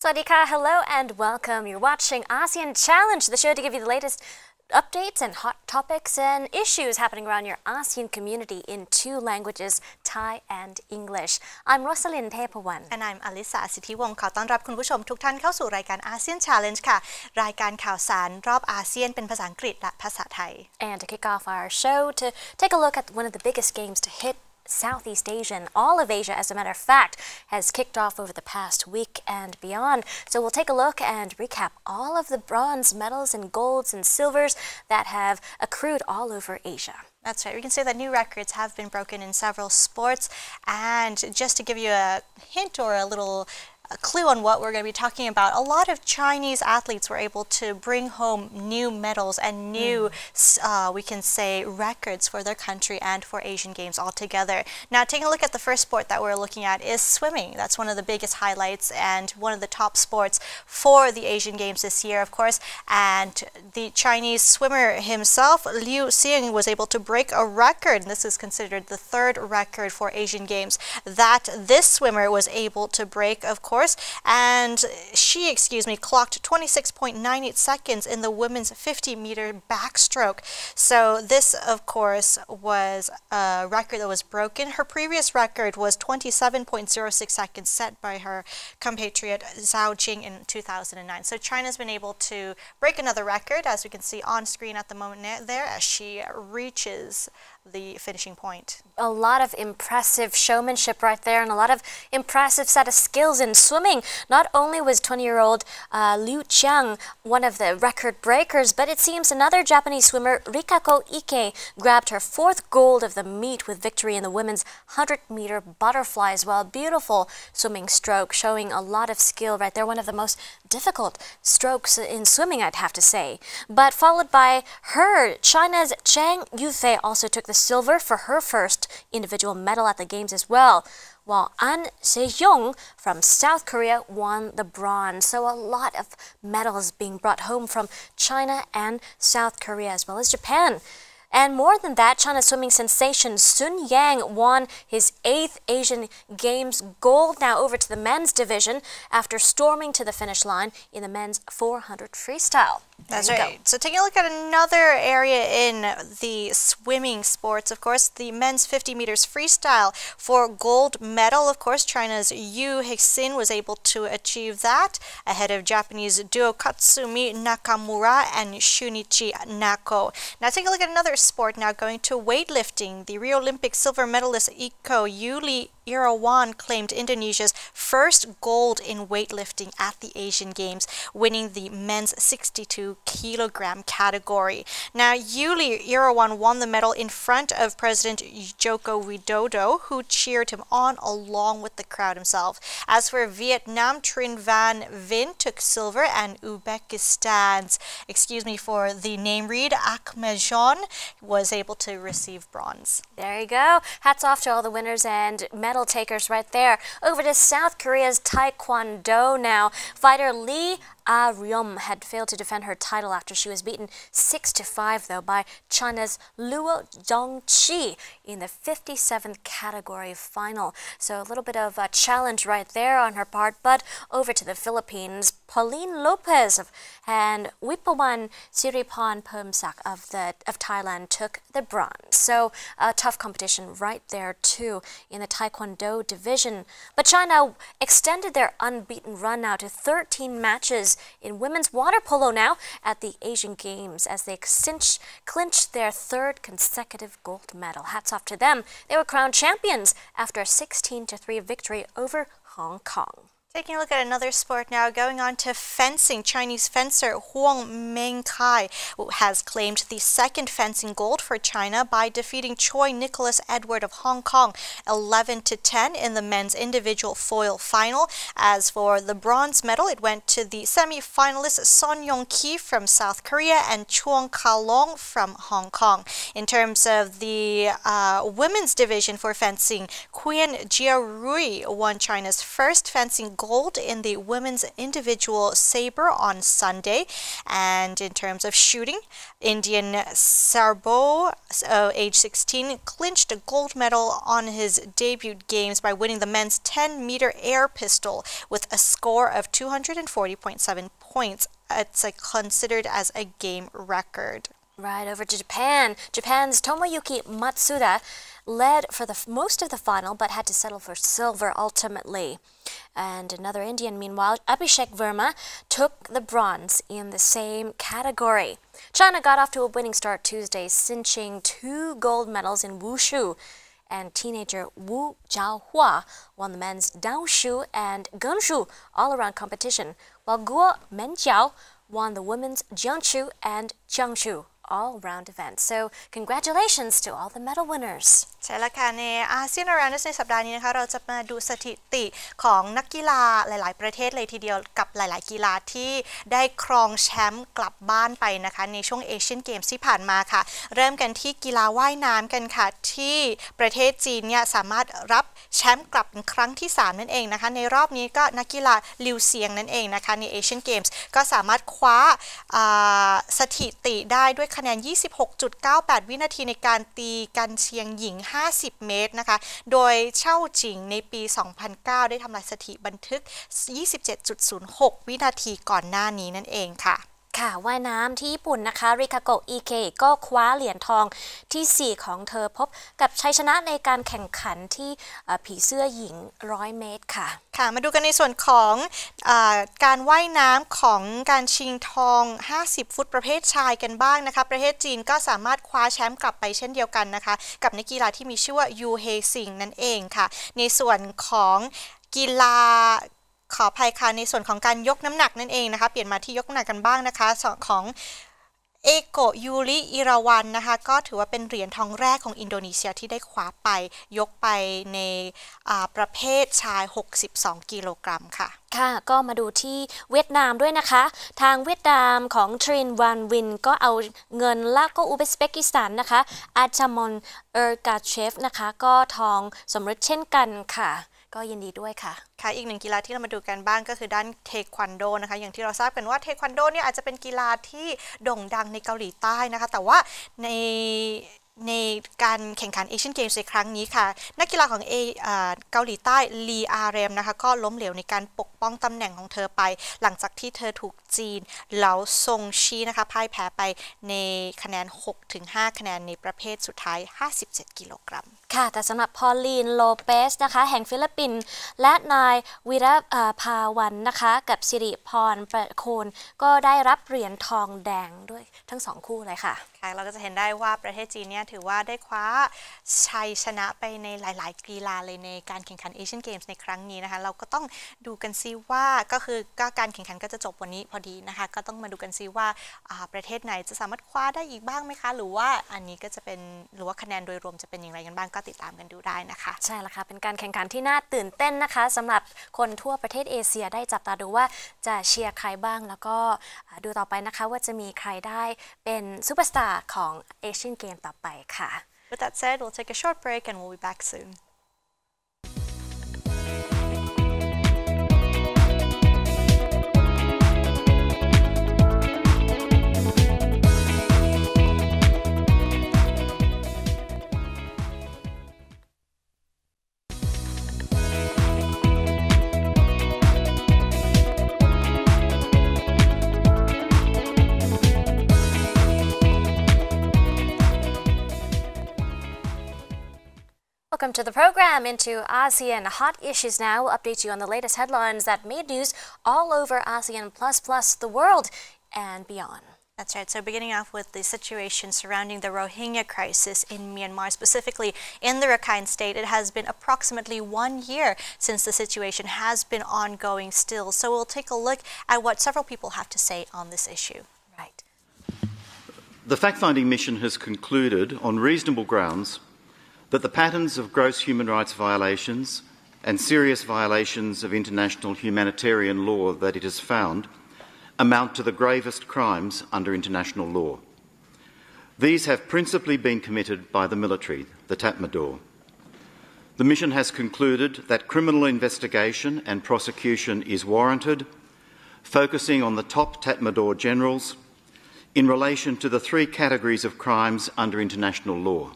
Swadika, hello and welcome. You're watching ASEAN Challenge, the show to give you the latest updates and hot topics and issues happening around your ASEAN community in two languages, Thai and English. I'm Rosalind Tepawan. And I'm Alisa สิทธิวงศ์ขอต้อนรับคุณผู้ชมทุกท่านเข้าสู่รายการ ASEAN Challenge ค่ะรายการข่าวสารรอบอาเซียนเป็นภาษาอังกฤษและภาษาไทย And to kick off our show, to take a look at one of the biggest games to hit Southeast Asia and all of Asia, as a matter of fact, has kicked off over the past week and beyond. So we'll take a look and recap all of the bronze medals and golds and silvers that have accrued all over Asia. That's right. We can say that new records have been broken in several sports. And just to give you a hint or a little clue on what we're going to be talking about, a lot of Chinese athletes were able to bring home new medals and new, we can say, records for their country and for Asian Games altogether. Now, taking a look at the first sport that we're looking at is swimming. That's one of the biggest highlights and one of the top sports for the Asian Games this year, of course. And the Chinese swimmer himself, Liu Xing, was able to break a record. This is considered the third record for Asian Games that this swimmer was able to break, of course. And she, clocked 26.98 seconds in the women's 50-meter backstroke. So this, of course, was a record that was broken. Her previous record was 27.06 seconds set by her compatriot Zhao Jing in 2009. So China's been able to break another record, as we can see on screen at the moment there, as she reaches the finishing point. A lot of impressive showmanship right there and a lot of impressive set of skills in swimming. Not only was 20-year-old Liu Qiang one of the record breakers, but it seems another Japanese swimmer, Rikako Ike, grabbed her fourth gold of the meet with victory in the women's 100-meter butterfly as well. Beautiful swimming stroke, showing a lot of skill right there. One of the most difficult strokes in swimming, I'd have to say. But followed by her, China's Zhang Yufei also took the silver for her first individual medal at the Games as well, while An Se-young from South Korea won the bronze. So a lot of medals being brought home from China and South Korea as well as Japan. And more than that, China's swimming sensation Sun Yang won his 8th Asian Games gold. Now over to the men's division after storming to the finish line in the men's 400 freestyle. That's right. So taking a look at another area in the swimming sports, of course, the men's 50 meters freestyle for gold medal. Of course, China's Yu Hixin was able to achieve that ahead of Japanese duo Katsumi Nakamura and Shunichi Nako. Now taking a look at another sport now, going to weightlifting. The Rio Olympic silver medalist Iko Yuli Irawan claimed Indonesia's first gold in weightlifting at the Asian Games, winning the men's 62-kilogram category. Now, Yuli Irawan won the medal in front of President Joko Widodo, who cheered him on along with the crowd himself. As for Vietnam, Trinh Van Vinh took silver and Uzbekistan's, for the name read, Ahmadjon was able to receive bronze. There you go. Hats off to all the winners and medal takers right there. Over to South Korea's Taekwondo now. Fighter Lee Ah-ryum had failed to defend her title after she was beaten 6-5 though by China's Luo Zhongqi in the 57th category final. So a little bit of a challenge right there on her part. But over to the Philippines, Pauline Lopez and Wipawan Siripan Pumsak of Thailand took the bronze. So a tough competition right there too in the Taekwondo division. But China extended their unbeaten run now to 13 matches in women's water polo now at the Asian Games as they clinched their third consecutive gold medal. Hats off to them. They were crowned champions after a 16-3 victory over Hong Kong. Taking a look at another sport now, going on to fencing. Chinese fencer Huang Mengkai has claimed the second fencing gold for China by defeating Choi Nicholas Edward of Hong Kong 11-10 in the men's individual foil final. As for the bronze medal, it went to the semi-finalists Son Yong-ki from South Korea and Chuang Ka-long from Hong Kong. In terms of the women's division for fencing, Quyen Jia Rui won China's first fencing gold in the women's individual sabre on Sunday. And in terms of shooting, Indian Sarbo, age 16, clinched a gold medal on his debut games by winning the men's 10-meter air pistol with a score of 240.7 points. It's considered as a game record. Right, over to Japan. Japan's Tomoyuki Matsuda led for most of the final but had to settle for silver ultimately. And another Indian, meanwhile, Abhishek Verma, took the bronze in the same category. China got off to a winning start Tuesday, cinching 2 gold medals in wushu. And teenager Wu Jiahua won the men's Daoshu and Gunshu all-around competition, while Guo Menjiao won the women's Jiangchu and Jiangshu all-round events. So congratulations to all the medal winners. ใช่แล้วค่ะในอาเซียนอาราในสัปดาห์นี้นะคะเราจะมาดูสถิติของนักกีฬาหลายๆประเทศเลยทีเดียวกับหลายๆกีฬาที่ได้ครองแชมป์กลับบ้านไปนะคะในช่วงเอเชียนเกมส์ที่ผ่านมาค่ะเริ่มกันที่กีฬาว่ายน้ำกันค่ะที่ประเทศจีนเนี่ยสามารถรับแชมป์กลับเป็นครั้งที่3นั่นเองนะคะในรอบนี้ก็นักกีฬาลิวเซียงนั่นเองนะคะในเอเชียนเกมส์ก็สามารถคว้าสถิติได้ด้วยคะแนน 26.98 วินาทีในการตีกันเชียงหญิง50 เมตรนะคะโดยเช่าจิงในปี 2009 ได้ทำลายสถิติบันทึก 27.06 วินาทีก่อนหน้านี้นั่นเองค่ะค่ะว่ายน้ำที่ญี่ปุ่นนะคะริคาโกะอิเคก็คว้าเหรียญทองที่4ของเธอพบกับชัยชนะในการแข่งขันที่ผีเสื้อหญิง100 เมตรค่ะค่ะมาดูกันในส่วนของการว่ายน้ำของการชิงทอง50 ฟุตประเภทชายกันบ้างนะคะประเทศจีนก็สามารถคว้าแชมป์กลับไปเช่นเดียวกันนะคะกับนักกีฬาที่มีชื่อว่ายูเฮซิงนั่นเองค่ะในส่วนของกีฬาขออภัยค่ะในส่วนของการยกน้ำหนักนั่นเองนะคะเปลี่ยนมาที่ยกน้ำหนักกันบ้างนะคะของเอโกะยูริอิราวันนะคะก็ถือว่าเป็นเหรียญทองแรกของอินโดนีเซียที่ได้คว้าไปยกไปในประเภทชาย62 กิโลกรัมค่ะค่ะก็มาดูที่เวียดนามด้วยนะคะทางเวียดนามของทรินวันวินก็เอาเงินแล้วก็อุซเบกิสถานนะคะอาจามอนเออร์กาเชฟนะคะก็ทองสมฤทธิ์เช่นกันค่ะก็ยินดีด้วยค่ะค่ะอีกหนึ่งกีฬาที่เรามาดูกันบ้างก็คือด้านเทควันโดนะคะอย่างที่เราทราบกันว่าเทควันโดเนี่ยอาจจะเป็นกีฬาที่โด่งดังในเกาหลีใต้นะคะแต่ว่าในการแข่งขันเอเชียนเกมส์ในครั้งนี้ค่ะนักกีฬาของเกาหลีใต้ลีอาเรมนะคะก็ล้มเหลวในการปกป้องตำแหน่งของเธอไปหลังจากที่เธอถูกจีนเหลาซงชีนะคะพ่ายแพ้ไปในคะแนน 6-5 คะแนนในประเภทสุดท้าย57 กิโลกรัมค่ะแต่สำหรับพอลลีนโลเปสนะคะแห่งฟิลิปปินส์และนายวีระภาวันนะคะกับสิริพรประโคนก็ได้รับเหรียญทองแดงด้วยทั้ง2คู่เลยค่ะค่ะเราก็จะเห็นได้ว่าประเทศจีนเนี่ยถือว่าได้คว้าชัยชนะไปในหลายๆกีฬาเลยในการแข่งขันเอเชียนเกมส์ในครั้งนี้นะคะเราก็ต้องดูกันซิว่าก็การแข่งขันก็จะจบวันนี้พอดีนะคะก็ต้องมาดูกันซิว่าประเทศไหนจะสามารถคว้าได้อีกบ้างไหมคะหรือว่าอันนี้ก็จะเป็นหรือว่าคะแนนโดยรวมจะเป็นอย่างไรกันบ้างก็ติดตามกันดูได้นะคะใช่แล้วค่ะเป็นการแข่งขันที่น่าตื่นเต้นนะคะสำหรับคนทั่วประเทศเอเชียได้จับตาดูว่าจะเชียร์ใครบ้างแล้วก็ดูต่อไปนะคะว่าจะมีใครได้เป็นซูเปอร์สตาร์ของเอเชียนเกมต่อไปค่ะ With that said, we'll take a short break and we'll be back soon. Welcome to the program into ASEAN Hot Issues Now. We'll update you on the latest headlines that made news all over ASEAN plus the world and beyond. That's right. So beginning off with the situation surrounding the Rohingya crisis in Myanmar, specifically in the Rakhine State, it has been approximately 1 year since the situation has been ongoing still. So we'll take a look at what several people have to say on this issue. Right. The fact-finding mission has concluded on reasonable grounds that the patterns of gross human rights violations and serious violations of international humanitarian law that it has found amount to the gravest crimes under international law. These have principally been committed by the military, the Tatmadaw. The mission has concluded that criminal investigation and prosecution is warranted, focusing on the top Tatmadaw generals in relation to the three categories of crimes under international law: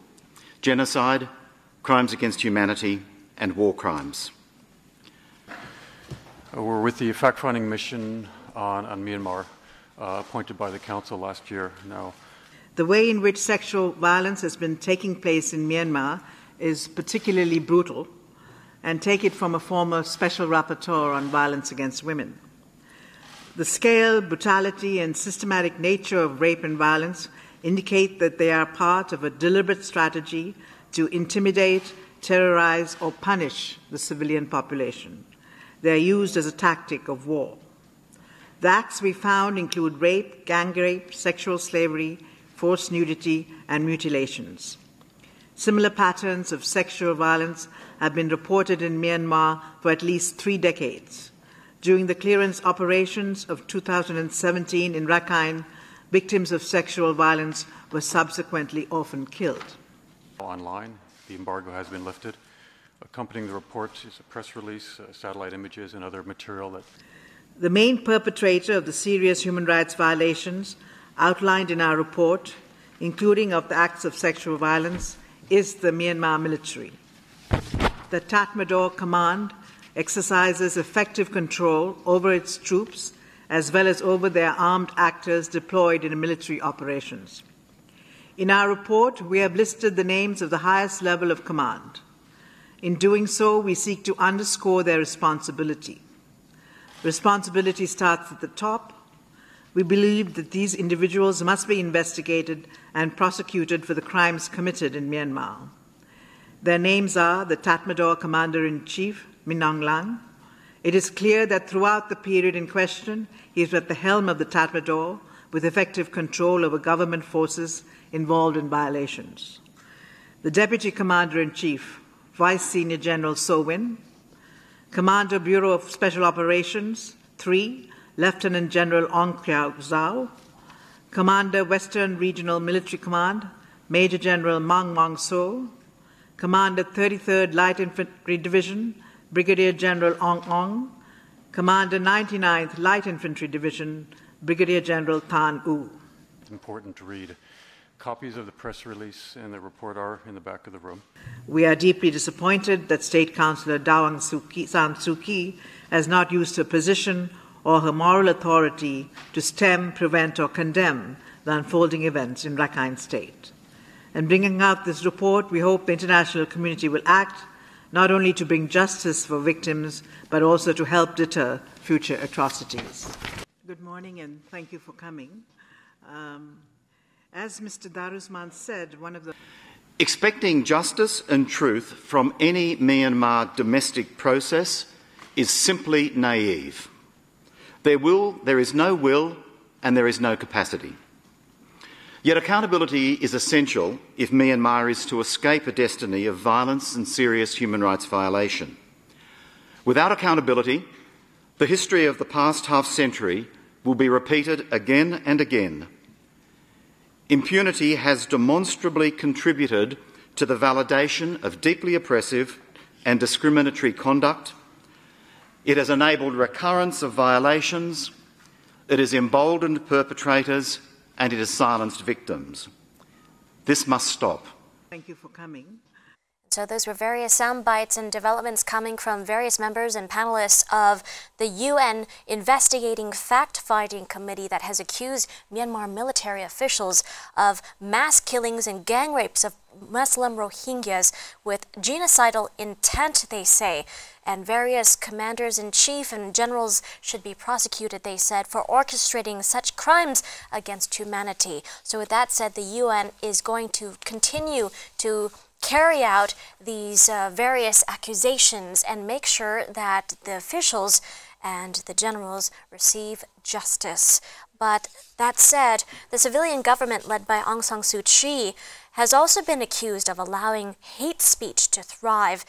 genocide, crimes against humanity, and war crimes. We're with the fact-finding mission on Myanmar, appointed by the Council last year now. The way in which sexual violence has been taking place in Myanmar is particularly brutal, and take it from a former special rapporteur on violence against women. The scale, brutality, and systematic nature of rape and violence indicate that they are part of a deliberate strategy to intimidate, terrorize, or punish the civilian population. They are used as a tactic of war. The acts we found include rape, gang rape, sexual slavery, forced nudity, and mutilations. Similar patterns of sexual violence have been reported in Myanmar for at least 3 decades. During the clearance operations of 2017 in Rakhine, victims of sexual violence were subsequently often killed. Online, the embargo has been lifted. Accompanying the report is a press release, satellite images, and other material that... The main perpetrator of the serious human rights violations outlined in our report, including of the acts of sexual violence, is the Myanmar military. The Tatmadaw Command exercises effective control over its troops as well as over their armed actors deployed in military operations. In our report, we have listed the names of the highest level of command. In doing so, we seek to underscore their responsibility. Responsibility starts at the top. We believe that these individuals must be investigated and prosecuted for the crimes committed in Myanmar. Their names are the Tatmadaw Commander-in-Chief, Min Aung Hlaing. It is clear that throughout the period in question, he is at the helm of the Tatmadaw with effective control over government forces involved in violations. The Deputy Commander-in-Chief, Vice Senior General So Win. Commander Bureau of Special Operations, 3, Lieutenant General Ong Kiao Zhao. Commander Western Regional Military Command, Major General Mang Mong So. Commander 33rd Light Infantry Division, Brigadier General Ong Ong. Commander 99th Light Infantry Division, Brigadier General Tan U. It's important to read. Copies of the press release and the report are in the back of the room. We are deeply disappointed that State Councillor Daw Aung San Suu Kyi has not used her position or her moral authority to stem, prevent, or condemn the unfolding events in Rakhine State. In bringing out this report, we hope the international community will act not only to bring justice for victims, but also to help deter future atrocities. Good morning and thank you for coming. As Mr. Darusman said, one of the... Expecting justice and truth from any Myanmar domestic process is simply naive. There is no will and there is no capacity. Yet accountability is essential if Myanmar is to escape a destiny of violence and serious human rights violation. Without accountability, the history of the past half-century will be repeated again and again. Impunity has demonstrably contributed to the validation of deeply oppressive and discriminatory conduct. It has enabled recurrence of violations, it has emboldened perpetrators, and it has silenced victims. This must stop. Thank you for coming. So those were various sound bites and developments coming from various members and panelists of the UN investigating fact-finding committee that has accused Myanmar military officials of mass killings and gang rapes of Muslim Rohingyas with genocidal intent, they say. And various commanders-in-chief and generals should be prosecuted, they said, for orchestrating such crimes against humanity. So with that said, the UN is going to continue to carry out these various accusations and make sure that the officials and the generals receive justice. But that said, the civilian government led by Aung San Suu Kyi has also been accused of allowing hate speech to thrive.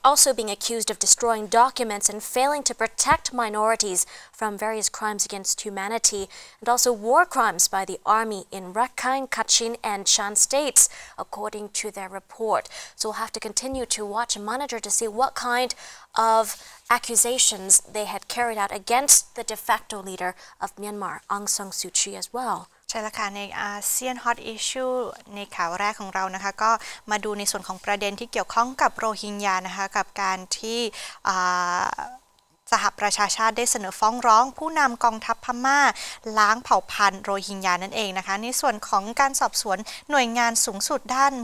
also being accused of destroying documents and failing to protect minorities from various crimes against humanity and also war crimes by the army in Rakhine, Kachin and Shan states, according to their report. So we'll have to continue to watch and monitor to see what kind of accusations they had carried out against the de facto leader of Myanmar, Aung San Suu Kyi as well.ใช่แล้วค่ะในอาเซียนฮอตอิชชูในข่าวแรกของเรานะคะก็มาดูในส่วนของประเด็นที่เกี่ยวข้องกับโรฮิงญานะคะกับการที่สหประชาชาติได้เสนอฟ้องร้องผู้นำกองทัพพม่าล้างเผ่าพันธุ์โรฮิงญานั่นเองนะคะในส่วนของการสอบสวนหน่วยงานสูงสุดด้าน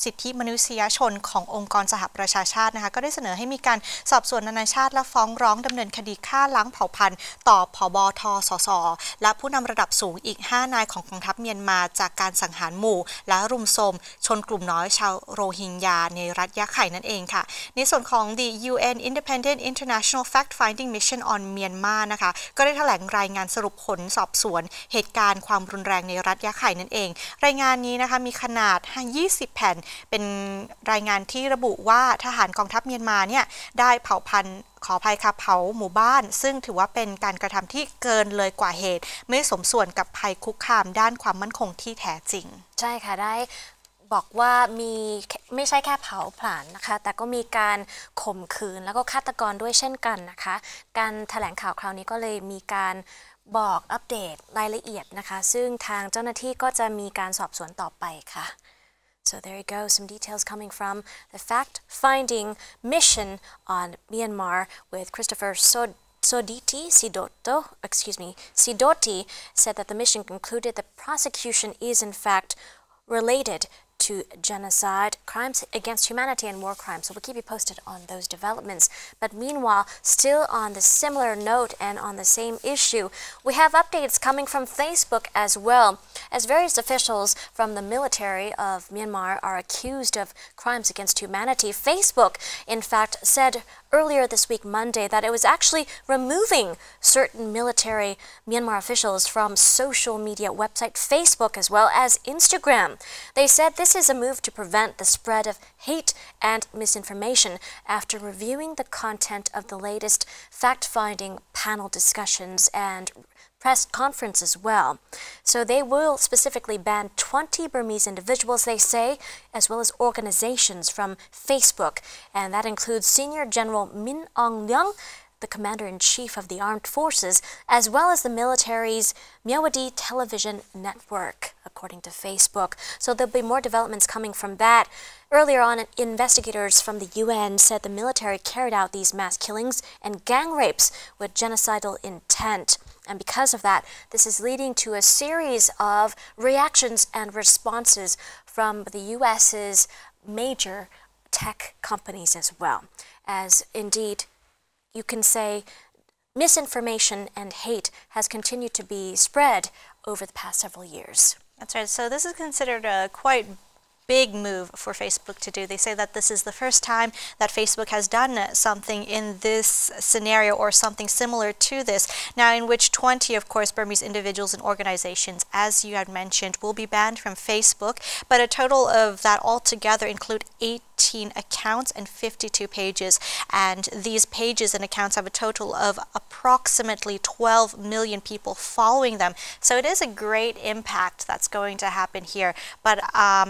สิทธิมนุษยชนขององค์กรสหประชาชาตินะคะก็ได้เสนอให้มีการสอบสวนนานาชาติและฟ้องร้องดำเนินคดีฆ่าล้างเผ่าพันธุ์ต่อผบทสสและผู้นำระดับสูงอีก5นายของกองทัพเมียนมาจากการสังหารหมู่และรุมโทรมชนกลุ่มน้อยชาวโรฮิงญาในรัฐยะไข่นั่นเองค่ะในส่วนของ The UN Independent International Fact-Finding Mission on Myanmar นะคะก็ได้แถลงรายงานสรุปผลสอบสวนเหตุการณ์ความรุนแรงในรัฐยะไข่นั่นเองรายงานนี้นะคะมีขนาด20แผ่นเป็นรายงานที่ระบุว่าทหารกองทัพเมียนมาเนี่ยได้เผาพันธุ์ขออภัยค่ะเผาหมู่บ้านซึ่งถือว่าเป็นการกระทำที่เกินเลยกว่าเหตุไม่สมส่วนกับภัยคุกคามด้านความมั่นคงที่แท้จริงใช่ค่ะได้บอกว่ามีไม่ใช่แค่เผาผลาญนะคะแต่ก็มีการข่มขืนแล้วก็ฆาตกรด้วยเช่นกันนะคะการแถลงข่าวคราวนี้ก็เลยมีการบอกอัปเดตรายละเอียดนะคะซึ่งทางเจ้าหน้าที่ก็จะมีการสอบสวนต่อไปค่ะSo there you go, some details coming from the fact-finding mission on Myanmar with Christopher Sidoti said that the mission concluded the prosecution is in fact related to genocide, crimes against humanity and war crimes. So we'll keep you posted on those developments. But meanwhile, still on the similar note and on the same issue, we have updates coming from Facebook as well, as various officials from the military of Myanmar are accused of crimes against humanity. Facebook, in fact, said earlier this week, Monday, that it was actually removing certain military Myanmar officials from social media website Facebook as well as Instagram. They said this is a move to prevent the spread of hate and misinformation after reviewing the content of the latest fact-finding panel discussions and press conference as well. So they will specifically ban 20 Burmese individuals, they say, as well as organizations from Facebook. And that includes Senior General Min Aung Hlaing, the Commander-in-Chief of the Armed Forces, as well as the military's Myawaddy Television Network, according to Facebook. So there'll be more developments coming from that. Earlier on, investigators from the UN said the military carried out these mass killings and gang rapes with genocidal intent. And because of that, this is leading to a series of reactions and responses from the US's major tech companies as well. As indeed, you can say misinformation and hate has continued to be spread over the past several years. That's right. So this is considered a quite big move for Facebook to do. They say that this is the first time that Facebook has done something in this scenario or something similar to this. Now, in which 20, of course, Burmese individuals and organizations, as you had mentioned, will be banned from Facebook, but a total of that altogether include 18 accounts and 52 pages. And these pages and accounts have a total of approximately 12 million people following them. So it is a great impact that's going to happen here. But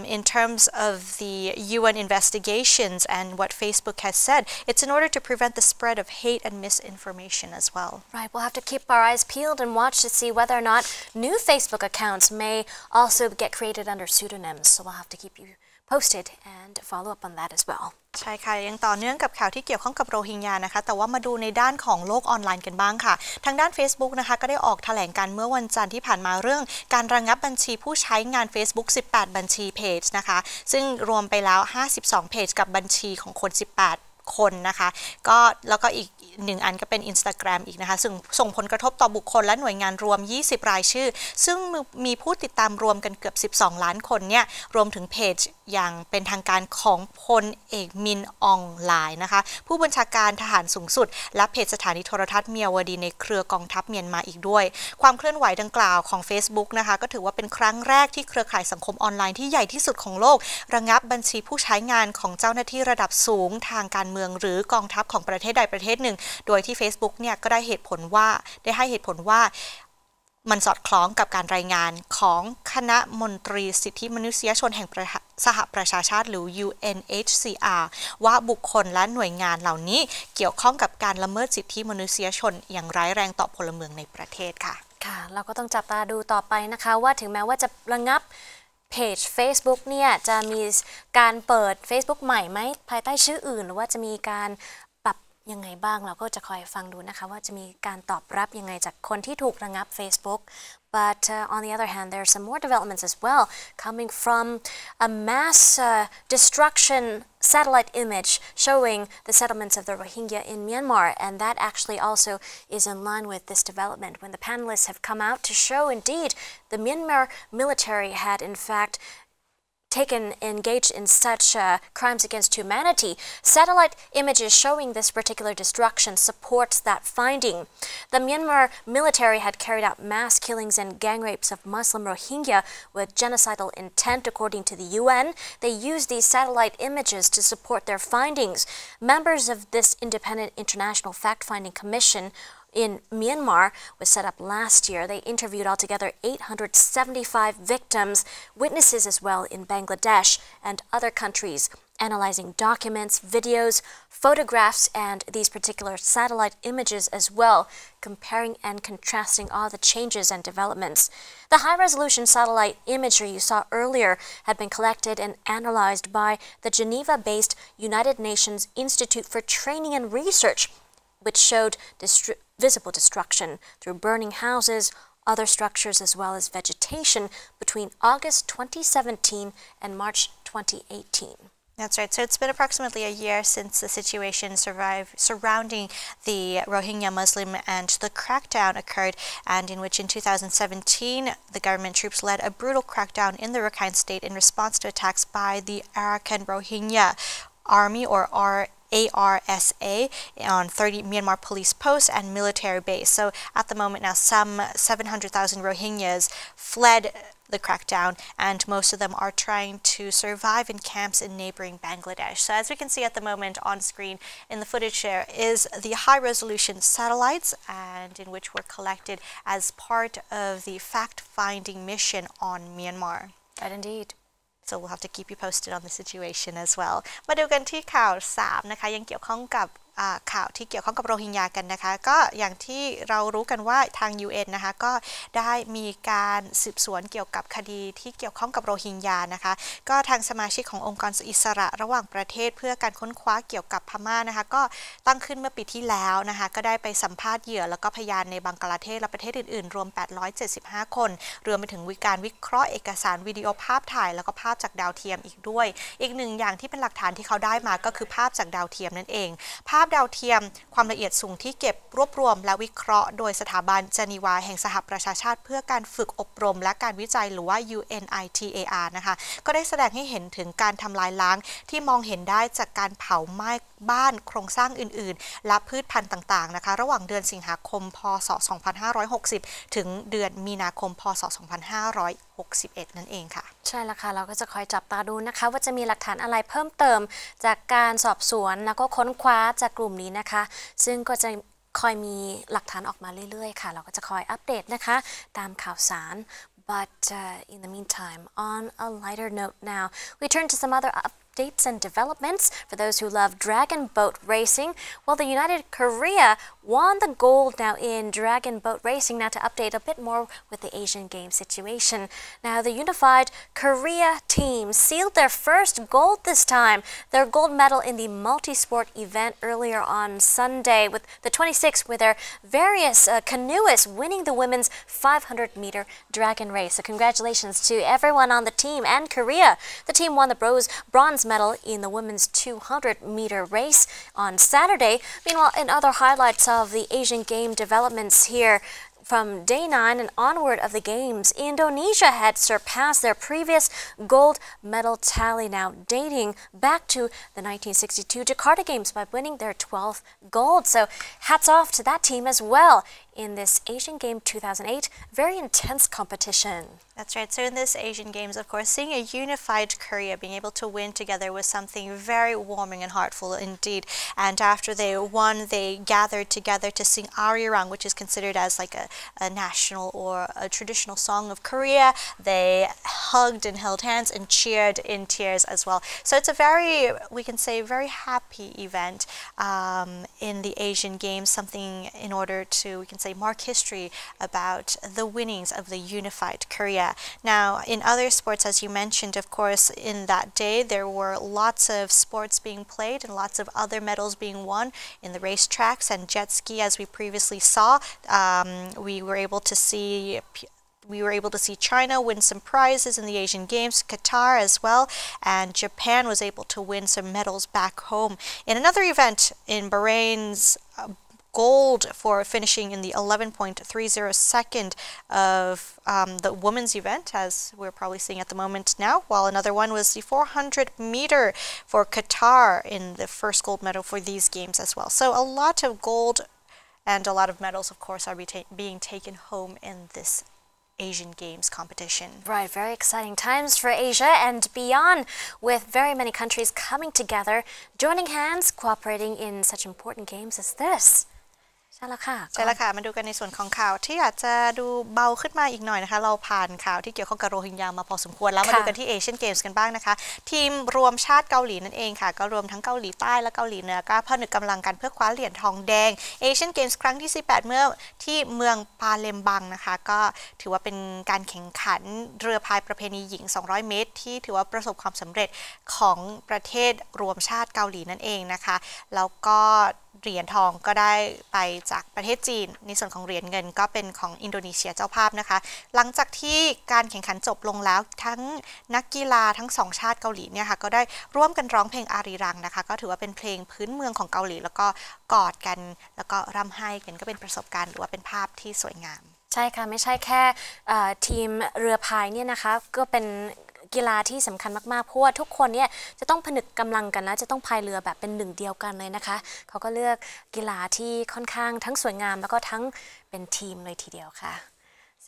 in terms of the UN investigations and what Facebook has said, it's in order to prevent the spread of hate and misinformation as well. Right, we'll have to keep our eyes peeled and watch to see whether or not new Facebook accounts may also get created under pseudonyms. So we'll have to keep you posted and follow up on that as well. ใช่ค่ะยังต่อเนื่องกับข่าวที่เกี่ยวข้องกับโรฮิงญานะคะแต่ว่ามาดูในด้านของโลกออนไลน์กันบ้างค่ะทางด้าน Facebook นะคะก็ได้ออกแถลงการเมื่อวันจันทร์ที่ผ่านมาเรื่องการระงับบัญชีผู้ใช้งาน Facebook 18 บัญชีเพจนะคะซึ่งรวมไปแล้ว52เพจกับบัญชีของคน18 คนนะคะก็แล้วก็อีก1อันก็เป็น Instagram อีกนะคะซึ่งส่งผลกระทบต่อบุคคลและหน่วยงานรวม20รายชื่อซึ่งมีผู้ติดตามรวมกันเกือบ12ล้านคนเนี่ยรวมถึงเพจอย่างเป็นทางการของพลเอกมินอองไลน์นะคะผู้บัญชาการทหารสูงสุดและเพจสถานีโทรทัศน์เมียวดีในเครือกองทัพเมียนมาอีกด้วยความเคลื่อนไหวดังกล่าวของ Facebook นะคะก็ถือว่าเป็นครั้งแรกที่เครือข่ายสังคมออนไลน์ที่ใหญ่ที่สุดของโลกระงับบัญชีผู้ใช้งานของเจ้าหน้าที่ระดับสูงทางการเมืองหรือกองทัพของประเทศใดประเทศหนึ่งโดยที่ Facebook เนี่ยก็ได้ให้เหตุผลว่ามันสอดคล้องกับการรายงานของคณะมนตรีสิทธิมนุษยชนแห่งสหประชาชาติหรือ UNHCR ว่าบุคคลและหน่วยงานเหล่านี้เกี่ยวข้องกับการละเมิดสิทธิมนุษยชนอย่างร้ายแรงต่อพลเมืองในประเทศค่ะค่ะเราก็ต้องจับตาดูต่อไปนะคะว่าถึงแม้ว่าจะระงับเพจ Facebook เนี่ยจะมีการเปิด Facebook ใหม่ไหมภายใต้ชื่ออื่นหรือว่าจะมีการยังไงบ้างเราก็จะคอยฟังดูนะคะว่าจะมีการตอบรับยังไงจากคนที่ถูกระงับ Facebook but on the other hand there are some more developments as well coming from a mass destruction satellite image showing the settlements of the Rohingya in Myanmar and that actually also is in line with this development when the panelists have come out to show indeed the Myanmar military had in fact engaged in such crimes against humanity. Satellite images showing this particular destruction supports that finding. The Myanmar military had carried out mass killings and gang rapes of Muslim Rohingya with genocidal intent, according to the UN. They used these satellite images to support their findings. Members of this independent international fact-finding commission in Myanmar was set up last year. They interviewed altogether 875 victims, witnesses as well in Bangladesh and other countries, analyzing documents, videos, photographs, and these particular satellite images as well, comparing and contrasting all the changes and developments. The high-resolution satellite imagery you saw earlier had been collected and analyzed by the Geneva-based United Nations Institute for Training and Research, which showed visible destruction through burning houses, other structures, as well as vegetation between August 2017 and March 2018. That's right. So it's been approximately a year since the situation surrounding the Rohingya Muslim and the crackdown occurred, and in which in 2017 the government troops led a brutal crackdown in the Rakhine state in response to attacks by the Arakan Rohingya Army or ARSA on 30 Myanmar police posts and military base. So at the moment now some 700,000 Rohingyas fled the crackdown, and most of them are trying to survive in camps in neighboring Bangladesh. So as we can see at the moment on screen in the footage there is the high-resolution satellites, and in which were collected as part of the fact-finding mission on Myanmar. Right, indeed. So we'll have to keep you posted on the situation as well. มาดูกันที่ข่าว3นะคะยังเกี่ยวข้องกับข่าวที่เกี่ยวข้องกับโรฮิงญากันนะคะก็อย่างที่เรารู้กันว่าทาง UN นะคะก็ได้มีการสืบสวนเกี่ยวกับคดีที่เกี่ยวข้องกับโรฮิงญานะคะก็ทางสมาชิกขององค์กรอิสระระหว่างประเทศเพื่อการค้นคว้าเกี่ยวกับพม่านะคะก็ตั้งขึ้นเมื่อปีที่แล้วนะคะก็ได้ไปสัมภาษณ์เหยื่อแล้วก็พยานในบังกลาเทศและประเทศอื่นๆรวม875คนรวมไปถึงการวิเคราะห์เอกสารวิดีโอภาพถ่ายแล้วก็ภาพจากดาวเทียมอีกด้วยอีกหนึ่งอย่างที่เป็นหลักฐานที่เขาได้มาก็คือภาพจากดาวเทียมนั่นเองภาพดาวเทียมความละเอียดสูงที่เก็บรวบรวมและวิเคราะห์โดยสถาบันเจนีวาแห่งสหประชาชาติเพื่อการฝึกอบรมและการวิจัยหรือว่า UNITAR นะคะก็ได้แสดงให้เห็นถึงการทำลายล้างที่มองเห็นได้จากการเผาไหม้บ้านโครงสร้างอื่นๆและพืชพันธุ์ต่างๆนะคะระหว่างเดือนสิงหาคมพศ2560ถึงเดือนมีนาคมพศ2561นั่นเองค่ะใช่แล้วค่ะเราก็จะคอยจับตาดูนะคะว่าจะมีหลักฐานอะไรเพิ่มเติมจากการสอบสวนแล้วก็ค้นคว้าจากกลุ่มนี้นะคะซึ่งก็จะคอยมีหลักฐานออกมาเรื่อยๆค่ะเราก็จะคอยอัปเดตนะคะตามข่าวสาร but in the meantime on a lighter note now we turn to some other updates and developments for those who love dragon boat racing. Well, the United Korea won the gold now in dragon boat racing. Now to update a bit more with the Asian Games situation. Now the unified Korea team sealed their first gold this time. Their gold medal in the multi-sport event earlier on Sunday with the 26th with their various canoeists winning the women's 500-meter dragon race. So congratulations to everyone on the team and Korea. The team won the bronze bronze medal in the women's 200-meter race on Saturday. Meanwhile, in other highlights of the Asian Game developments here, from day 9 and onward of the Games, Indonesia had surpassed their previous gold medal tally, now dating back to the 1962 Jakarta Games by winning their 12th gold. So hats off to that team as well in this Asian Game 2008, very intense competition. That's right. So in this Asian Games, of course, seeing a unified Korea being able to win together was something very warming and heartful indeed. And after they won, they gathered together to sing Arirang, which is considered as like a national or a traditional song of Korea. They hugged and held hands and cheered in tears as well. So it's a very, we can say, very happy event in the Asian Games, something in order to, we can say, mark history about the winnings of the unified Korea. Now, in other sports, as you mentioned, of course, in that day, there were lots of sports being played and lots of other medals being won in the racetracks and jet ski, as we previously saw. We were able to see China win some prizes in the Asian Games, Qatar as well, and Japan was able to win some medals back home. In another event in Bahrain's gold for finishing in the 11.30 second of the women's event, as we're probably seeing at the moment now, while another one was the 400 meter for Qatar in the first gold medal for these games as well. So a lot of gold and a lot of medals, of course, are being taken home in this Asian Games competition. Right, very exciting times for Asia and beyond, with very many countries coming together, joining hands, cooperating in such important games as this. ใช่แล้วค่ะมาดูกันในส่วนของข่าวที่อาจจะดูเบาขึ้นมาอีกหน่อยนะคะเราผ่านข่าวที่เกี่ยวข้องกับโรฮิงญามาพอสมควรแล้วมาดูกันที่เอเชียนเกมส์กันบ้างนะคะทีมรวมชาติเกาหลีนั่นเองค่ะก็รวมทั้งเกาหลีใต้และเกาหลีเหนือก็ผนึกกำลังกันเพื่อคว้าเหรียญทองแดงเอเชียนเกมส์ครั้งที่18เมื่อที่เมืองปาเลมบังนะคะก็ถือว่าเป็นการแข่งขันเรือพายประเพณีหญิง200เมตรที่ถือว่าประสบความสำเร็จของประเทศรวมชาติเกาหลีนั่นเองนะคะแล้วก็เหรียญทองก็ได้ไปจากประเทศจีนในส่วนของเหรียญเงินก็เป็นของอินโดนีเซียเจ้าภาพนะคะหลังจากที่การแข่งขันจบลงแล้วทั้งนักกีฬาทั้ง2ชาติเกาหลีเนี่ยค่ะก็ได้ร่วมกันร้องเพลงอารีรังนะคะก็ถือว่าเป็นเพลงพื้นเมืองของเกาหลีแล้วก็กอดกันแล้วก็ร่ำไห้กันก็เป็นประสบการณ์หรือว่าเป็นภาพที่สวยงามใช่ค่ะไม่ใช่แค่ทีมเรือพายเนี่ยนะคะก็เป็นกีฬาที่สำคัญมากๆเพราะว่าทุกคนเนี่ยจะต้องผนึกกำลังกันนะจะต้องพายเรือแบบเป็นหนึ่งเดียวกันเลยนะคะเขาก็เลือกกีฬาที่ค่อนข้างทั้งสวยงามแล้วก็ทั้งเป็นทีมเลยทีเดียวค่ะ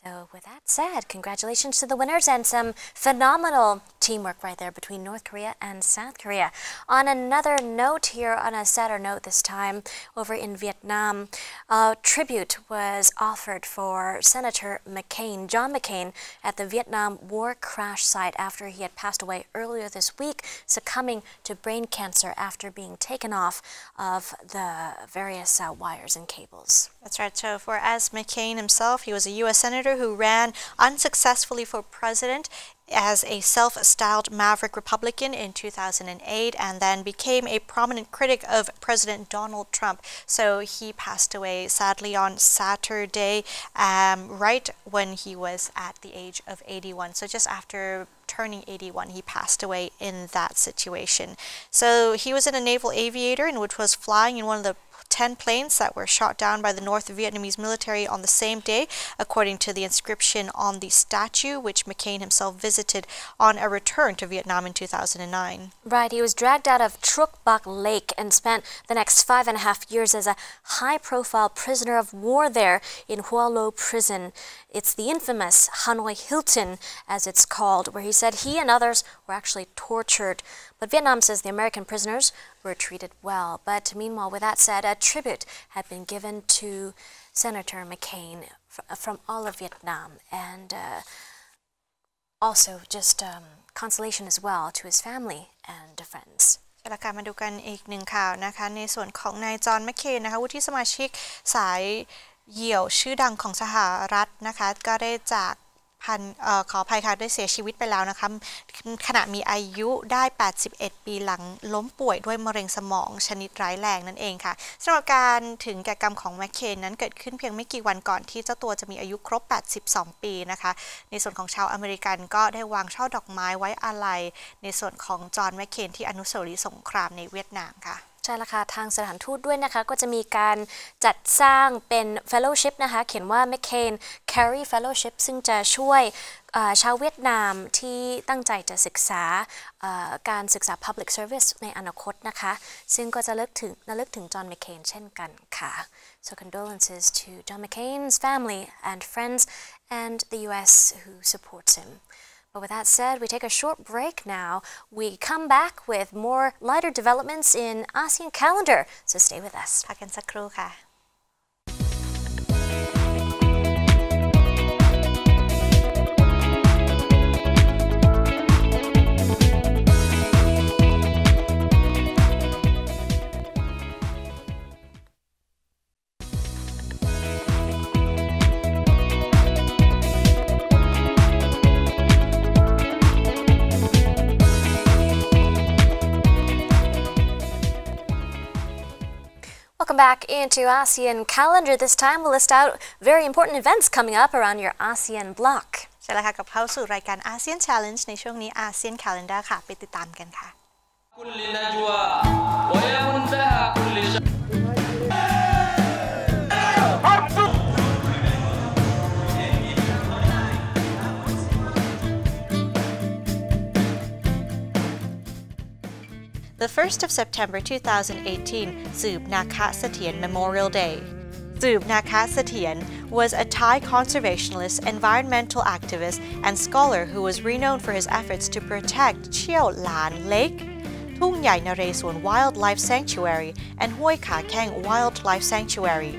So with that said, congratulations to the winners and some phenomenal teamwork right there between North Korea and South Korea. On another note here, on a sadder note this time, over in Vietnam, a tribute was offered for Senator McCain, John McCain, at the Vietnam war crash site after he had passed away earlier this week, succumbing to brain cancer after being taken off of the various wires and cables. That's right. So for as McCain himself, he was a U.S. Senator who ran unsuccessfully for president as a self-styled maverick Republican in 2008 and then became a prominent critic of President Donald Trump. So he passed away sadly on Saturday, right when he was at the age of 81. So just after turning 81, he passed away in that situation. So he was a naval aviator and which was flying in one of the 10 planes that were shot down by the North Vietnamese military on the same day, according to the inscription on the statue, which McCain himself visited on a return to Vietnam in 2009. Right, he was dragged out of Truc Bac Lake and spent the next 5.5 years as a high-profile prisoner of war there in Hoa Lo prison. It's the infamous Hanoi Hilton, as it's called, where he said he and others were actually tortured. But Vietnam says the American prisoners were treated well. But meanwhile, with that said, a tribute had been given to Senator McCain from all of Vietnam, and also just consolation as well to his family and friends. แล้วการมาดูกันอีกหนึ่งข่าวนะคะในส่วนของนายจอห์นแมคเคนนะคะวุฒิสมาชิกสายเหี่ยวชื่อดังของสหรัฐนะคะก็ได้จากภ ขออภัยค่ะได้เสียชีวิตไปแล้วนะคะขณะมีอายุได้81ปีหลังล้มป่วยด้วยมะเร็งสมองชนิดร้ายแรงนั่นเองค่ะสำหรับการถึงแก่กรรมของแมคเคนนั้นเกิดขึ้นเพียงไม่กี่วันก่อนที่เจ้าตัวจะมีอายุครบ82ปีนะคะในส่วนของชาวอเมริกันก็ได้วางช่อดอกไม้ไว้อาลัยในส่วนของจอห์นแมคเคนที่อนุสาวรีย์สงครามในเวียดนามค่ะใช่ละค่ะทางสถานทูตด้วยนะคะก็จะมีการจัดสร้างเป็น fellowship นะคะเขียนว่า McCain Carey Fellowship ซึ่งจะช่วยชาวเวียดนามที่ตั้งใจจะศึกษาการศึกษา public service ในอนาคตนะคะซึ่งก็จะระลึกถึงจอห์น McCain เช่นกันค่ะ so condolences to John McCain's family and friends and the US who supports him But with that said, we take a short break now. We come back with more lighter developments in ASEAN calendar, so stay with us. พักกันสักครู่ค่ะ Welcome back into ASEAN calendar. This time we'll list out very important events coming up around your ASEAN bloc. ใช่แล้วค่ะกับเข้าสู่รายการ ASEAN Challenge ในช่วงนี้ ASEAN Calendar ค่ะไปติดตามกันค่ะ The 1st of September 2018, Sub Naka Satien Memorial Day. Sub Naka Satien was a Thai conservationist, environmental activist, and scholar who was renowned for his efforts to protect Chiao Lan Lake, Thung Nhai Naresuan Wildlife Sanctuary, and Hoi Ka Keng Wildlife Sanctuary.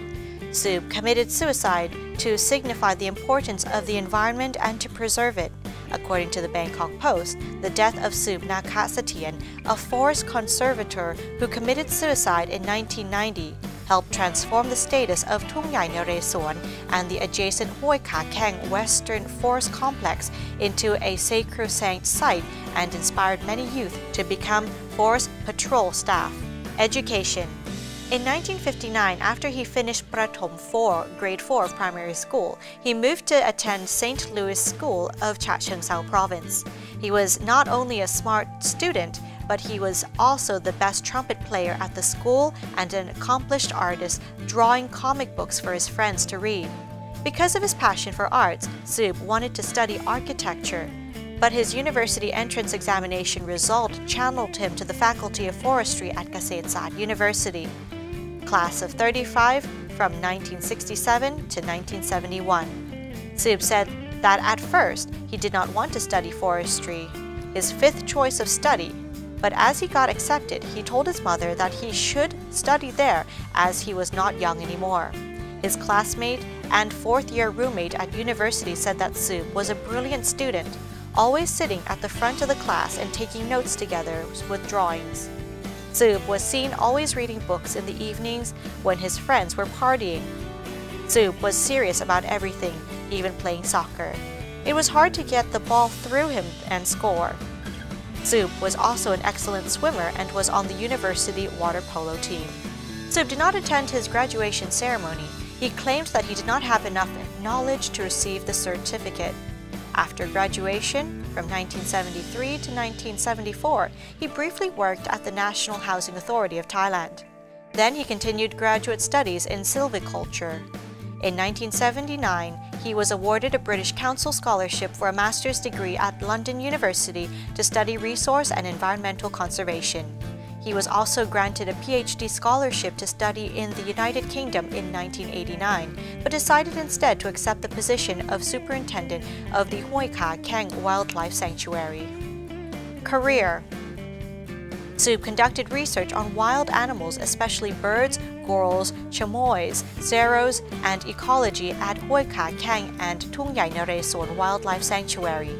Sub committed suicide to signify the importance of the environment and to preserve it. According to the Bangkok Post, the death of Sub Naka Satien, a forest conservator who committed suicide in 1990, helped transform the status of Thung Nhai Naresuan and the adjacent Hoi Ka Keng Western Forest Complex into a sacrosanct site and inspired many youth to become forest patrol staff. Education. In 1959, after he finished grade 4 of primary school, he moved to attend St. Louis School of Chachoengsao Province. He was not only a smart student, but he was also the best trumpet player at the school and an accomplished artist, drawing comic books for his friends to read. Because of his passion for arts, Sub wanted to study architecture, but his university entrance examination result channeled him to the Faculty of Forestry at Genocidal University. Class of 35 from 1967 to 1971. Sub said that at first he did not want to study forestry, his fifth choice of study, but as he got accepted, he told his mother that he should study there as he was not young anymore. His classmate and fourth-year roommate at university said that Sub was a brilliant student, always sitting at the front of the class and taking notes together with drawings. Sub was seen always reading books in the evenings when his friends were partying. Sub was serious about everything, even playing soccer. It was hard to get the ball through him and score. Sub was also an excellent swimmer and was on the university water polo team. Sub did not attend his graduation ceremony. He claimed that he did not have enough knowledge to receive the certificate. After graduation, from 1973 to 1974, he briefly worked at the National Housing Authority of Thailand. Then he continued graduate studies in silviculture. In 1979, he was awarded a British Council scholarship for a master's degree at London University to study resource and environmental conservation. He was also granted a PhD scholarship to study in the United Kingdom in 1989, but decided instead to accept the position of superintendent of the Hoi Ka Keng Wildlife Sanctuary. Career. Sub conducted research on wild animals, especially birds, gorals, chamois, zeros, and ecology at Hoi Ka Keng and Thung Nhai Naresuan Wildlife Sanctuary.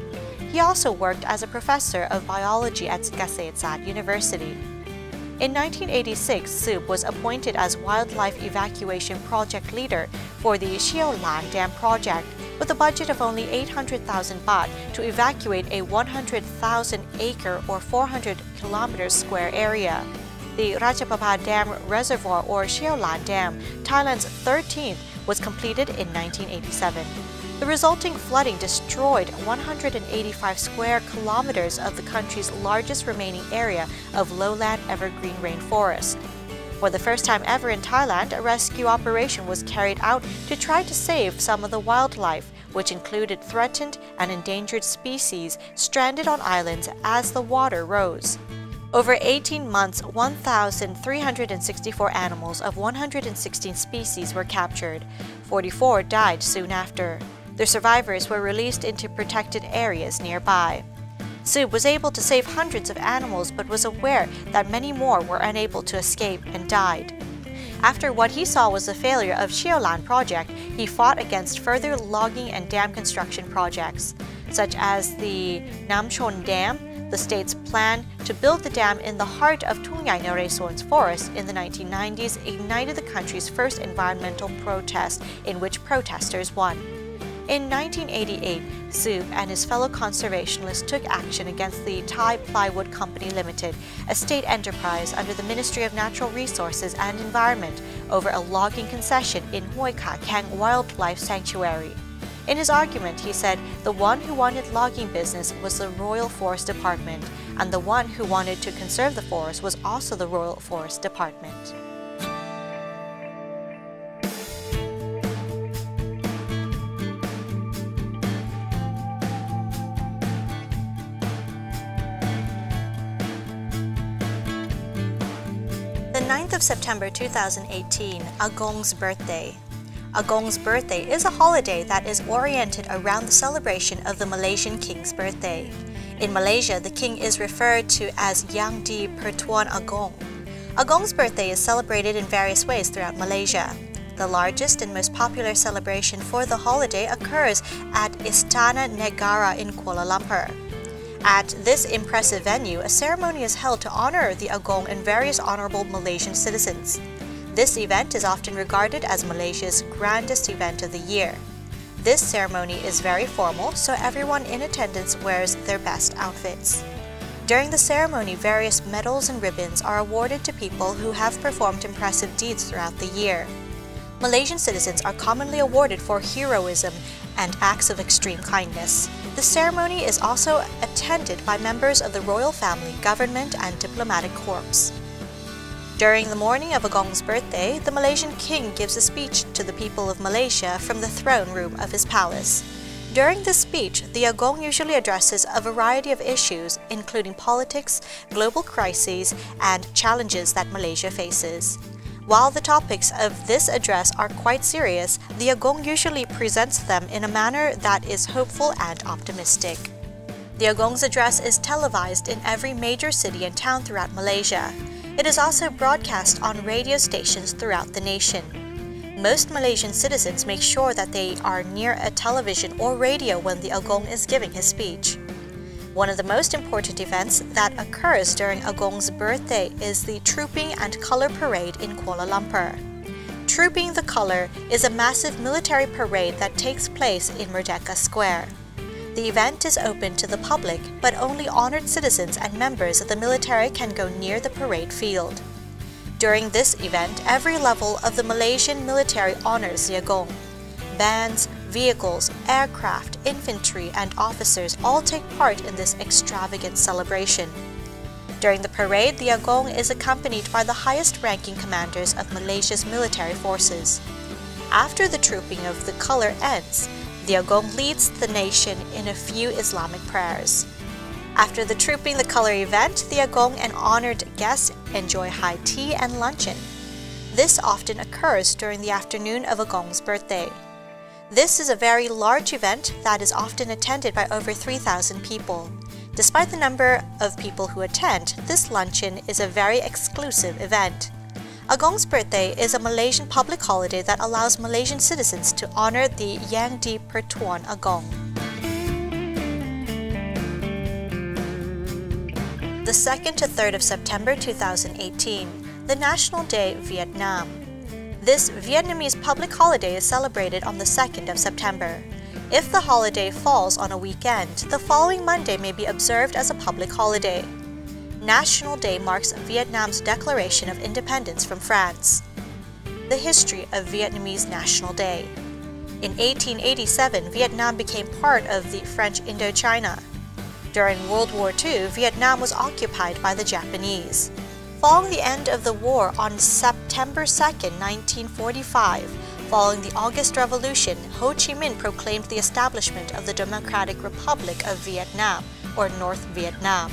He also worked as a professor of biology at Genocidal University. In 1986, Sub was appointed as Wildlife Evacuation Project Leader for the Chiao Lan Dam Project, with a budget of only 800,000 baht to evacuate a 100,000-acre or 400 km square area. The Ratchaprabha Dam Reservoir or Sheolan Dam, Thailand's 13th, was completed in 1987. The resulting flooding destroyed 185 square kilometers of the country's largest remaining area of lowland evergreen rainforest. For the first time ever in Thailand, a rescue operation was carried out to try to save some of the wildlife, which included threatened and endangered species stranded on islands as the water rose. Over 18 months, 1,364 animals of 116 species were captured. 44 died soon after. Their survivors were released into protected areas nearby. Sub was able to save hundreds of animals but was aware that many more were unable to escape and died. After what he saw was the failure of Sheolan project, he fought against further logging and dam construction projects, such as the Namchon Dam. The state's plan to build the dam in the heart of Thungyai Naresuan's forest in the 1990s ignited the country's first environmental protest, in which protesters won. In 1988, Sub and his fellow conservationists took action against the Thai Plywood Company Limited, a state enterprise under the Ministry of Natural Resources and Environment, over a logging concession in Hoi Kha Keng Wildlife Sanctuary. In his argument, he said the one who wanted logging business was the Royal Forest Department, and the one who wanted to conserve the forest was also the Royal Forest Department. The 9th of September 2018, Agong's birthday. Agong's birthday is a holiday that is oriented around the celebration of the Malaysian king's birthday. In Malaysia, the king is referred to as Yang di Pertuan Agong. Agong's birthday is celebrated in various ways throughout Malaysia. The largest and most popular celebration for the holiday occurs at Istana Negara in Kuala Lumpur. At this impressive venue, a ceremony is held to honor the Agong and various honorable Malaysian citizens. This event is often regarded as Malaysia's grandest event of the year. This ceremony is very formal, so everyone in attendance wears their best outfits. During the ceremony, various medals and ribbons are awarded to people who have performed impressive deeds throughout the year. Malaysian citizens are commonly awarded for heroism and acts of extreme kindness. The ceremony is also attended by members of the royal family, government, and diplomatic corps. During the morning of Agong's birthday, the Malaysian king gives a speech to the people of Malaysia from the throne room of his palace. During this speech, the Agong usually addresses a variety of issues, including politics, global crises, and challenges that Malaysia faces. While the topics of this address are quite serious, the Agong usually presents them in a manner that is hopeful and optimistic. The Agong's address is televised in every major city and town throughout Malaysia. It is also broadcast on radio stations throughout the nation. Most Malaysian citizens make sure that they are near a television or radio when the Agong is giving his speech. One of the most important events that occurs during Agong's birthday is the Trooping and Colour Parade in Kuala Lumpur. Trooping the Colour is a massive military parade that takes place in Merdeka Square. The event is open to the public, but only honored citizens and members of the military can go near the parade field. During this event, every level of the Malaysian military honors the Agong. Bands, vehicles, aircraft, infantry, and officers all take part in this extravagant celebration. During the parade, the Agong is accompanied by the highest-ranking commanders of Malaysia's military forces. After the trooping of the colour ends, the Agong leads the nation in a few Islamic prayers. After the Trooping the Colour event, the Agong and honoured guests enjoy high tea and luncheon. This often occurs during the afternoon of Agong's birthday. This is a very large event that is often attended by over 3,000 people. Despite the number of people who attend, this luncheon is a very exclusive event. Agong's birthday is a Malaysian public holiday that allows Malaysian citizens to honor the Yang di Pertuan Agong. The 2nd to 3rd of September 2018, the National Day Vietnam. This Vietnamese public holiday is celebrated on the 2nd of September. If the holiday falls on a weekend, the following Monday may be observed as a public holiday. National Day marks Vietnam's declaration of independence from France. The history of Vietnamese National Day. In 1887, Vietnam became part of the French Indochina. During World War II, Vietnam was occupied by the Japanese. Following the end of the war on September 2, 1945, following the August Revolution, Ho Chi Minh proclaimed the establishment of the Democratic Republic of Vietnam, or North Vietnam.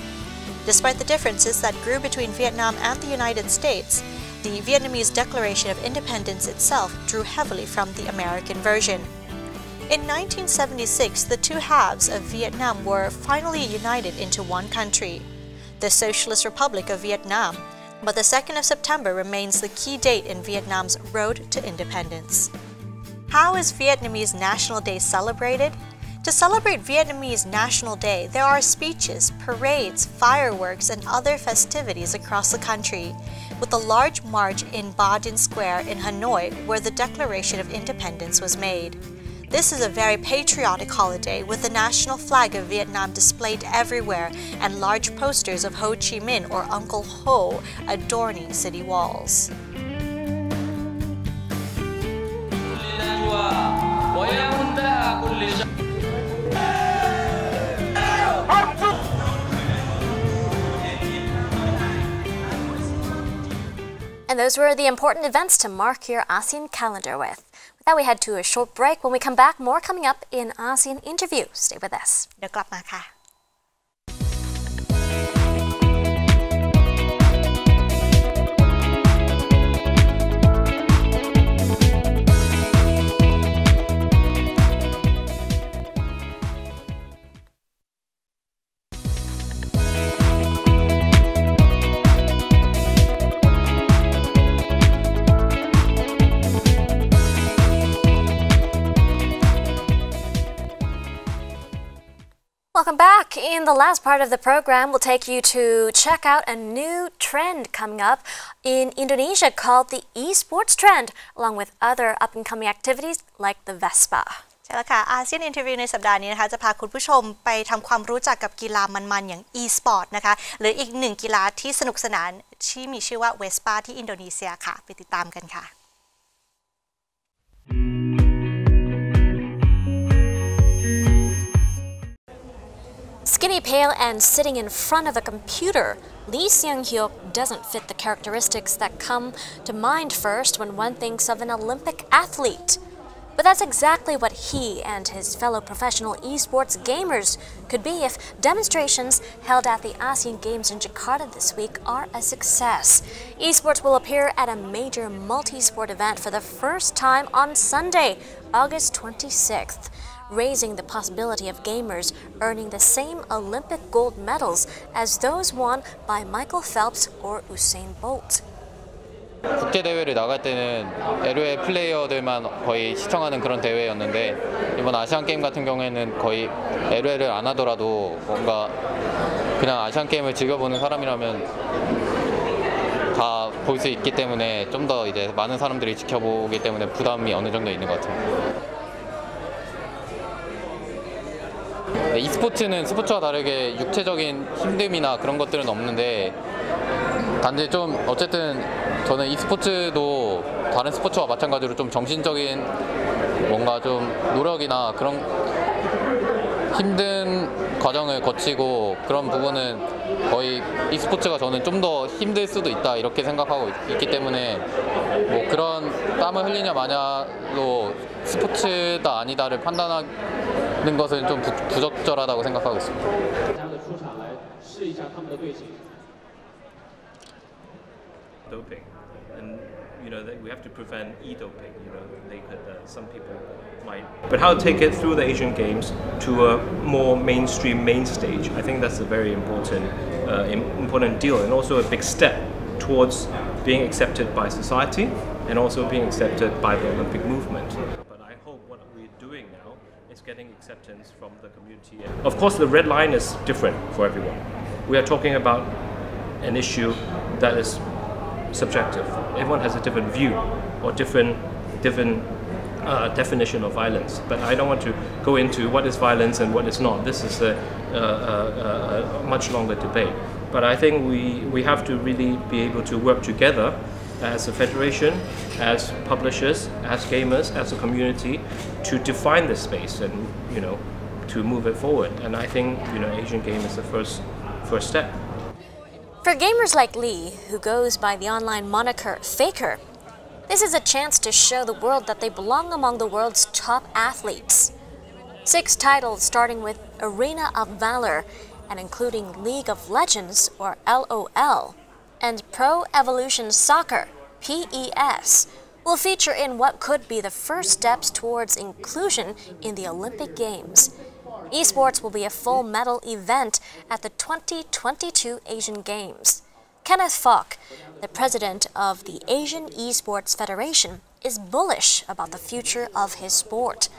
Despite the differences that grew between Vietnam and the United States, the Vietnamese Declaration of Independence itself drew heavily from the American version. In 1976, the two halves of Vietnam were finally united into one country, the Socialist Republic of Vietnam, but the 2nd of September remains the key date in Vietnam's road to independence. How is Vietnamese National Day celebrated? To celebrate Vietnamese National Day, there are speeches, parades, fireworks, and other festivities across the country, with a large march in Ba Dinh Square in Hanoi where the Declaration of Independence was made. This is a very patriotic holiday with the national flag of Vietnam displayed everywhere and large posters of Ho Chi Minh or Uncle Ho adorning city walls. And those were the important events to mark your ASEAN calendar with. With that, we head to a short break. When we come back, more coming up in ASEAN Interview. Stay with us. เดี๋ยวกลับมาค่ะ Welcome back. In the last part of the program, we'll take you to check out a new trend coming up in Indonesia called the esports trend, along with other up-and-coming activities like the Vespa. ใช่แล้วค่ะ ASEAN Interview ในสัปดาห์นี้นะคะจะพาคุณผู้ชมไปทำความรู้จักกับกีฬามันๆอย่าง e-sport นะคะหรืออีกหนึ่งกีฬาที่สนุกสนานที่มีชื่อว่า Vespa ที่อินโดนีเซียค่ะไปติดตามกันค่ะ Skinny, pale, and sitting in front of a computer, Lee Seung-hyuk doesn't fit the characteristics that come to mind first when one thinks of an Olympic athlete. But that's exactly what he and his fellow professional esports gamers could be if demonstrations held at the ASEAN Games in Jakarta this week are a success. Esports will appear at a major multi-sport event for the first time on Sunday, August 26th. Raising the possibility of gamers earning the same Olympic gold medals as those won by Michael Phelps or Usain Bolt. 국제 대회를 나갈 때는 LOL 플레이어들만 거의 시청하는 그런 대회였는데 이번 아시안 게임 같은 경우에는 거의 LOL을 안 하더라도 뭔가 그냥 아시안 게임을 즐겨보는 사람이라면 다 볼 수 있기 때문에 좀 더 이제 많은 사람들이 지켜보기 때문에 부담이 어느 정도 있는 것 같아요. e스포츠는 스포츠와 다르게 육체적인 힘듦이나 그런 것들은 없는데 단지 좀 어쨌든 저는 e스포츠도 다른 스포츠와 마찬가지로 좀 정신적인 뭔가 좀 노력이나 그런 힘든 과정을 거치고 그런 부분은 거의 e스포츠가 저는 좀 더 힘들 수도 있다 이렇게 생각하고 있기 때문에 뭐 그런 땀을 흘리냐 마냐로 스포츠다 아니다를 판단하는 것은 좀 부적절하다고 생각하고 있습니다. Doping, and we have to prevent e-doping. They could some people might, but how to take it through the Asian Games to a more mainstream main stage. I think that's a very important deal, and also a big step towards being accepted by society and also being accepted by the Olympic movement. But I hope what we're doing now is getting acceptance from the community. Of course, the red line is different for everyone. We are talking about an issue that is subjective. Everyone has a different view or different definition of violence. But I don't want to go into what is violence and what is not. This is a much longer debate. But I think we have to really be able to work together as a federation, as publishers, as gamers, as a community, to define this space and to move it forward. And I think Asian Game is the first step. For gamers like Lee, who goes by the online moniker Faker, this is a chance to show the world that they belong among the world's top athletes. 6 titles starting with Arena of Valor and including League of Legends, or LOL, and Pro Evolution Soccer, PES, will feature in what could be the first steps towards inclusion in the Olympic Games. Esports will be a full medal event at the 2022 Asian Games. Kenneth Falk, the president of the Asian Esports Federation, is bullish about the future of his sport,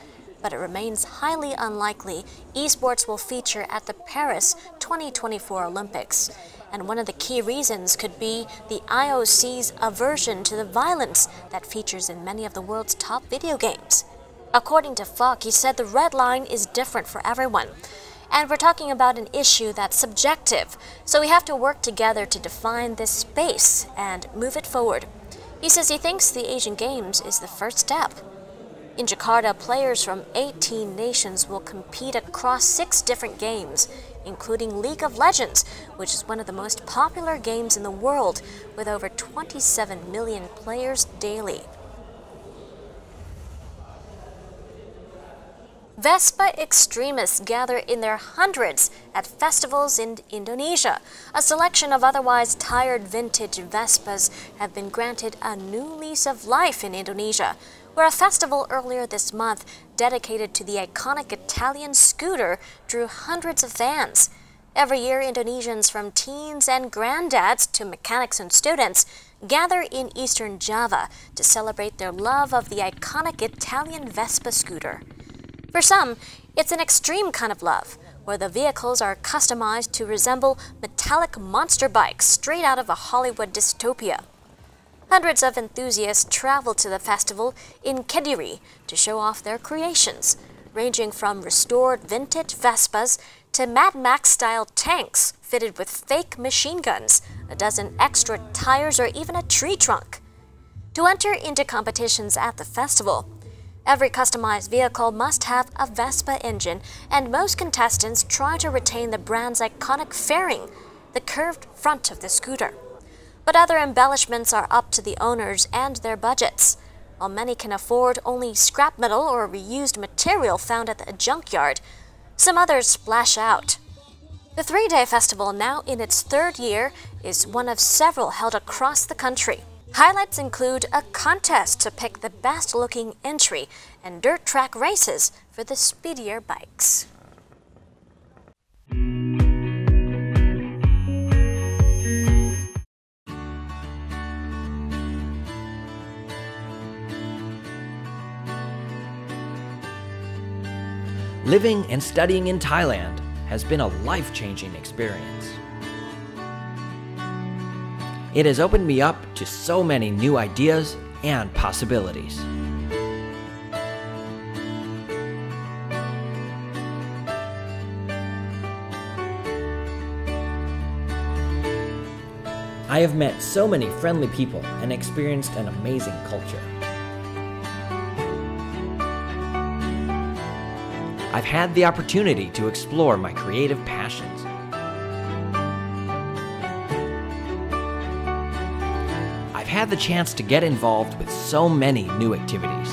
but it remains highly unlikely esports will feature at the Paris 2024 Olympics. And one of the key reasons could be the IOC's aversion to the violence that features in many of the world's top video games. According to Falk, he said the red line is different for everyone. And we're talking about an issue that's subjective, so we have to work together to define this space and move it forward. He says he thinks the Asian Games is the first step. In Jakarta, players from 18 nations will compete across 6 different games, including League of Legends, which is one of the most popular games in the world, with over 27 million players daily. Vespa extremists gather in their hundreds at festivals in Indonesia. A selection of otherwise tired vintage Vespas have been granted a new lease of life in Indonesia, where a festival earlier this month dedicated to the iconic Italian scooter drew hundreds of fans. Every year, Indonesians from teens and granddads to mechanics and students gather in eastern Java to celebrate their love of the iconic Italian Vespa scooter. For some, it's an extreme kind of love, where the vehicles are customized to resemble metallic monster bikes straight out of a Hollywood dystopia. Hundreds of enthusiasts travel to the festival in Kediri to show off their creations, ranging from restored vintage Vespas to Mad Max-style tanks fitted with fake machine guns, a dozen extra tires, or even a tree trunk. To enter into competitions at the festival, every customized vehicle must have a Vespa engine, and most contestants try to retain the brand's iconic fairing, the curved front of the scooter. But other embellishments are up to the owners and their budgets. While many can afford only scrap metal or reused material found at the junkyard, some others splash out. The 3-day festival, now in its 3rd year, is one of several held across the country. Highlights include a contest to pick the best-looking entry and dirt track races for the speedier bikes. Living and studying in Thailand has been a life-changing experience. It has opened me up to so many new ideas and possibilities. I have met so many friendly people and experienced an amazing culture. I've had the opportunity to explore my creative passions. I've had the chance to get involved with so many new activities.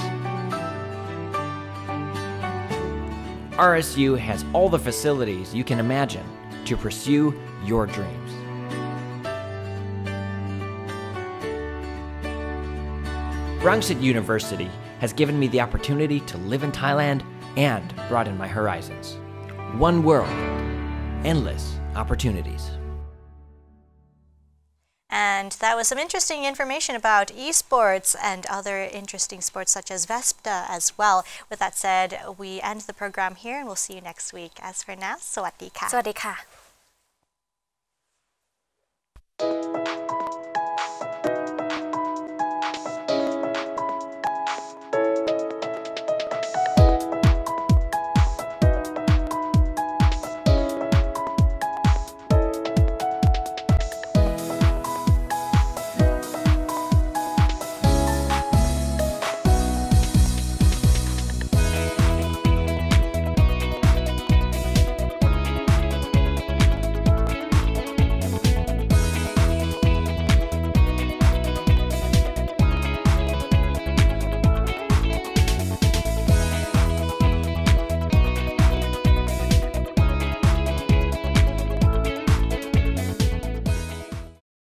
RSU has all the facilities you can imagine to pursue your dreams. Rangsit University has given me the opportunity to live in Thailand and broaden my horizons. One world, endless opportunities. And that was some interesting information about esports and other interesting sports such as Vespa as well. With that said, we end the program here and we'll see you next week. As for now, สวัสดีค่ะ สวัสดีค่ะ